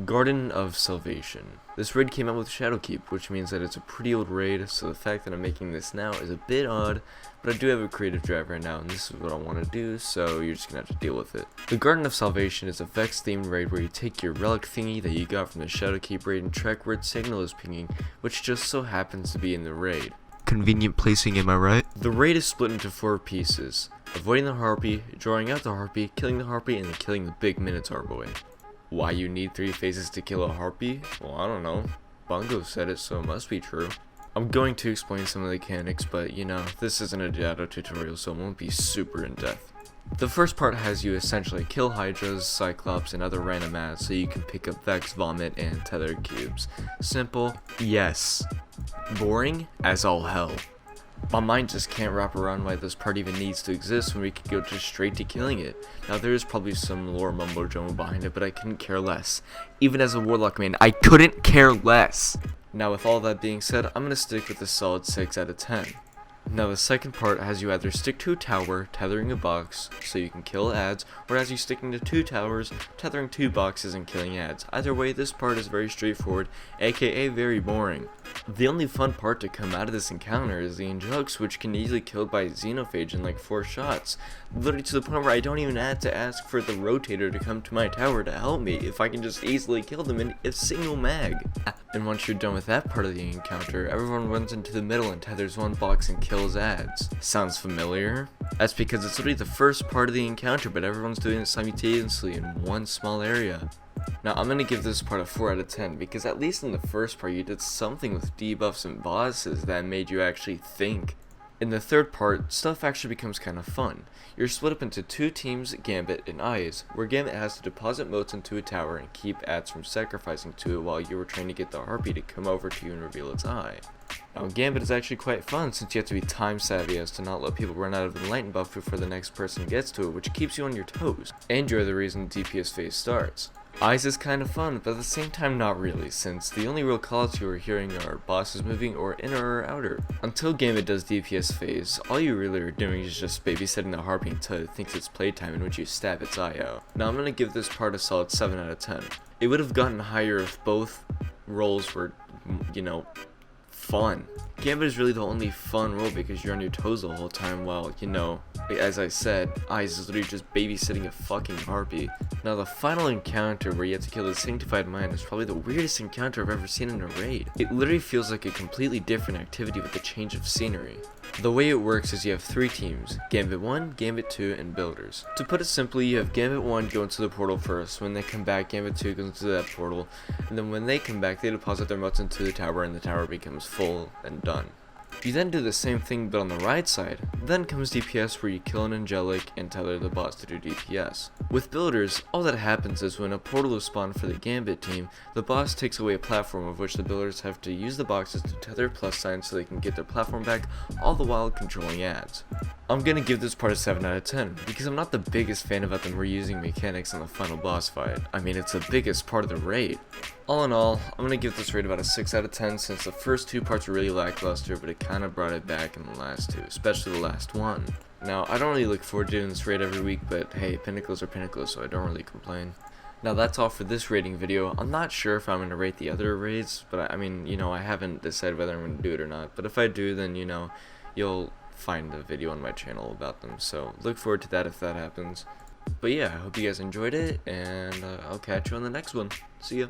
Garden of Salvation. This raid came out with Shadowkeep, which means that it's a pretty old raid, so the fact that I'm making this now is a bit odd, but I do have a creative drive right now, and this is what I want to do, so you're just gonna have to deal with it. The Garden of Salvation is a Vex-themed raid where you take your relic thingy that you got from the Shadowkeep raid and track where its signal is pinging, which just so happens to be in the raid. Convenient placing, am I right? The raid is split into 4 pieces: avoiding the Harpy, drawing out the Harpy, killing the Harpy, and then killing the big Minotaur boy. Why you need 3 phases to kill a Harpy? Well, I don't know. Bungo said it, so it must be true. I'm going to explain some of the mechanics, but you know, this isn't a Dado tutorial, so it won't be super in-depth. The first part has you essentially kill Hydras, Cyclops, and other random ads so you can pick up Vex, Vomit, and Tether cubes. Simple? Yes. Boring? As all hell. My mind just can't wrap around why this part even needs to exist when we could go just straight to killing it. Now there is probably some lore mumbo jumbo behind it, but I couldn't care less. Even as a Warlock main, I couldn't care less. Now with all that being said, I'm gonna stick with a solid 6 out of 10. Now the second part has you either stick to a tower, tethering a box, so you can kill ads, or as you sticking to 2 towers, tethering 2 boxes and killing ads. Either way, this part is very straightforward, aka very boring. The only fun part to come out of this encounter is the Injux, which can easily killed by Xenophage in like 4 shots. Literally to the point where I don't even have to ask for the rotator to come to my tower to help me if I can just easily kill them in a single mag. And once you're done with that part of the encounter, everyone runs into the middle and tethers 1 box and kills ads. Sounds familiar? That's because it's literally the first part of the encounter, but everyone's doing it simultaneously in one small area. Now I'm gonna give this part a 4 out of 10 because at least in the first part you did something with debuffs and bosses that made you actually think. In the third part, stuff actually becomes kind of fun. You're split up into 2 teams, Gambit and Eyes, where Gambit has to deposit motes into a tower and keep ads from sacrificing to it while you were trying to get the Harpy to come over to you and reveal its eye. Now Gambit is actually quite fun since you have to be time savvy as to not let people run out of the Enlighten buff before the next person gets to it, which keeps you on your toes, and you're the reason the DPS phase starts. Eyes is kind of fun, but at the same time not really, since the only real callouts you are hearing are bosses moving or inner or outer. Until Gambit does DPS phase, all you really are doing is just babysitting the Harpy until it thinks it's playtime in which you stab its eye out. Now I'm gonna give this part a solid 7 out of 10. It would have gotten higher if both roles were, you know, fun. Gambit is really the only fun role because you're on your toes the whole time while, you know, as I said, Eyes is literally just babysitting a fucking Harpy. Now the final encounter where you have to kill the Sanctified Mind is probably the weirdest encounter I've ever seen in a raid. It literally feels like a completely different activity with a change of scenery. The way it works is you have 3 teams, Gambit 1, Gambit 2, and Builders. To put it simply, you have Gambit 1 go into the portal first, when they come back Gambit 2 goes into that portal, and then when they come back they deposit their motes into the tower and the tower becomes full and done. You then do the same thing but on the right side. Then comes DPS where you kill an Angelic and tether the boss to do DPS. With Builders, all that happens is when a portal is spawned for the Gambit team, the boss takes away a platform of which the Builders have to use the boxes to tether plus signs so they can get their platform back, all the while controlling ads. I'm gonna give this part a 7 out of 10 because I'm not the biggest fan about them reusing mechanics in the final boss fight. I mean, it's the biggest part of the raid. All in all, I'm gonna give this raid about a 6 out of 10 since the first 2 parts were really lackluster, but it kinda brought it back in the last 2, especially the last one. Now, I don't really look forward to doing this raid every week, but hey, pinnacles are pinnacles, so I don't really complain. Now that's all for this rating video. I'm not sure if I'm gonna rate the other raids, but I mean, you know, I haven't decided whether I'm gonna do it or not, but if I do, then, you know, you'll find a video on my channel about them, so look forward to that if that happens. But yeah, I hope you guys enjoyed it, and I'll catch you on the next one. See ya.